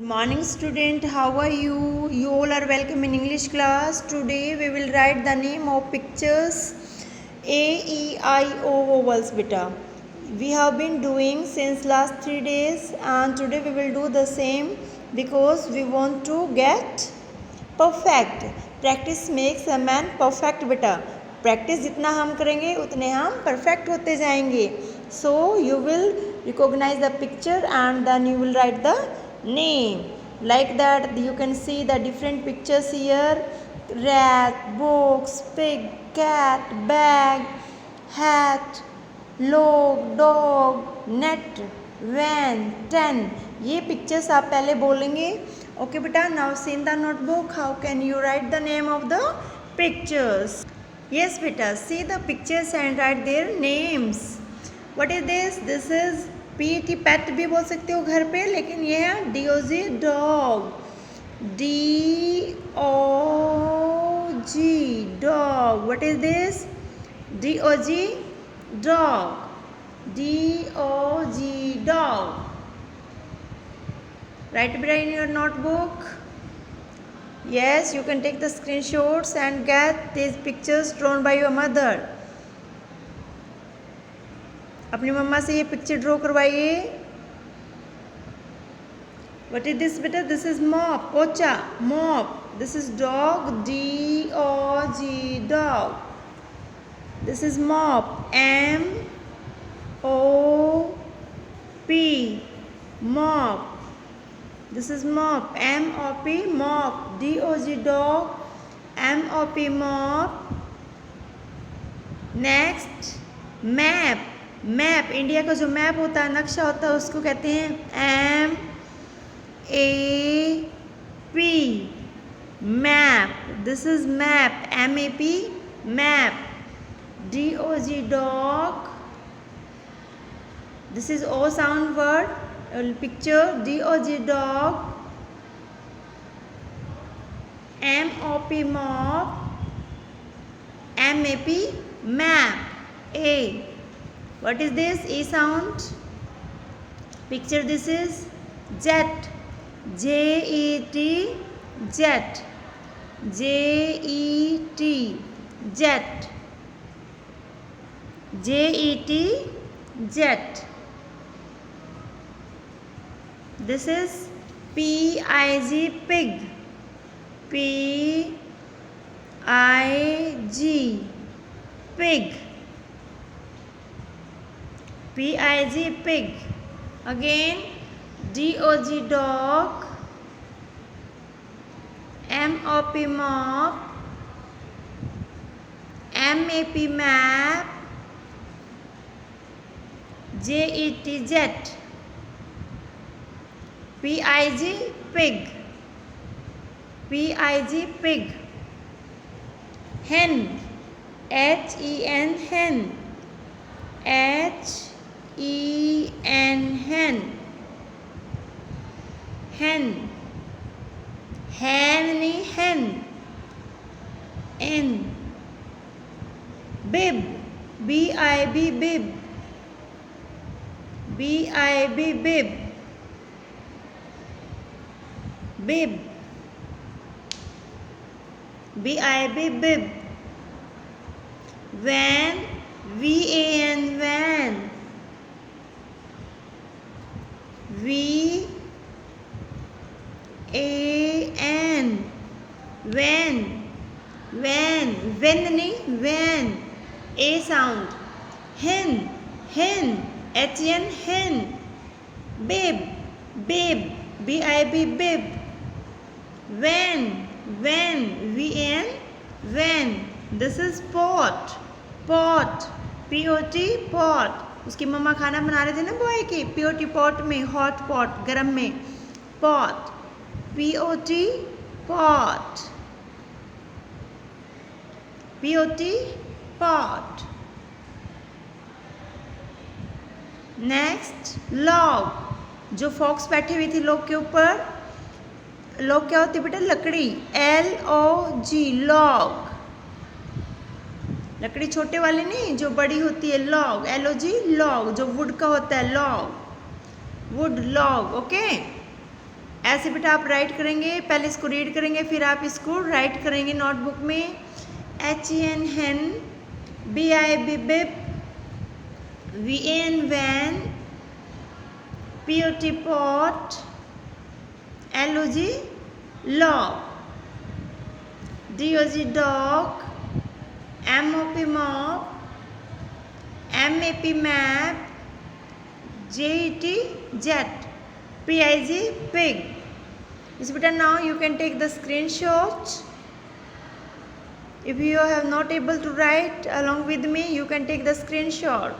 Morning student, how are you? You all are welcome in English class. Today we will write the name of pictures A, E, I, O vowels beta. We have been doing since last 3 days and today we will do the same because we want to get perfect. Practice makes a man perfect beta. Practice जितना हम करेंगे उतने हम perfect होते जाएंगे. So you will recognize the picture and then you will write the name. Like that you can see the different pictures here: rat, box, pig, cat, bag, hat, log, dog, net, van, ten. ये pictures आप पहले बोलेंगे. Okay beta, now see in the notebook how can you write the name of the pictures. Yes beta, see the pictures and write their names. What is this? This is PET, pet भी बोल सकते हो घर पे, लेकिन ये है DOG dog, DOG dog. What is this? DOG dog, DOG dog. Write it in your notebook. Yes, you can take the screenshots and get these pictures drawn by your mother. अपनी मम्मा से ये पिक्चर ड्रॉ करवाइए. What is this बेटा? This is mop, पोचा, mop. This is dog, DOG dog. This is mop, MOP, mop. This is mop, MOP, mop. DOG dog, MOP, mop. Next, map. Map, India का जो map होता है, नक्शा होता है, उसको कहते हैं MAP, map. This is map, MAP, map. DOG dog. This is O sound word picture. DOG dog, MOP mop, MAP map. A. What is this? E sound. Picture this is jet, JET, jet, JET, jet, JET, jet. This is PIG, pig, PIG, pig, PIG, pig. Again, DOG dog, MOP mop, MAP map, JET jet, PIG pig, PIG pig. Hen, HEN, hen, HEN, hen, hen, hen नहीं hen, n. Bib, BIB, bib, BIB, bib, bib, BIB, bib. Van, VAN, van, VAN, van, van, van नहीं van, A sound. Hen, hen, HEN, hen. Bib, bib, BIB, bib. Van, van, VAN, van. This is pot, pot, POT, pot. उसकी मम्मा खाना बना रहे थे ना boy की, POT pot में, hot pot, गरम में, pot, POT, pot, POT, pot. Next, log. जो फॉक्स बैठी हुई थी लॉग के ऊपर. लॉग क्या होती है बेटा? लकड़ी, LOG, लॉग. लकड़ी छोटे वाली नहीं, जो बड़ी होती है, लॉग, LOG, लॉग. जो वुड का होता है, लॉग, वुड, लॉग. ओके. ऐसे बेटा आप राइट करेंगे, पहले इसको रीड करेंगे फिर आप इसको राइट करेंगे नोटबुक में। HEN hen, BI bib, VAN van, POT pot, LOG log, DOG dog, MOP mop, MAP map, JET jet, PIG pig. Yes beta, now you can take the screenshot. If you have not able to write along with me, you can take the screenshot.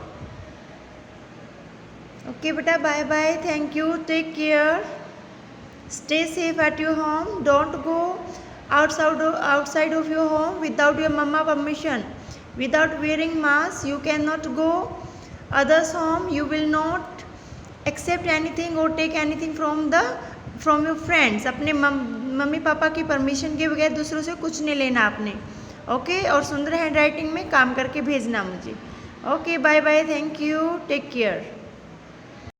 Okay beta, bye bye, thank you, take care, stay safe at your home, don't go outside of your home without your mama permission. Without wearing mask you cannot go others home. You will not accept anything or take anything from your friends. अपने mummy papa की permission के बगैर दूसरों से कुछ नहीं लेना आपने। ओके, और सुंदर हैंड राइटिंग में काम करके भेजना मुझे। Okay, bye bye, thank you, take care.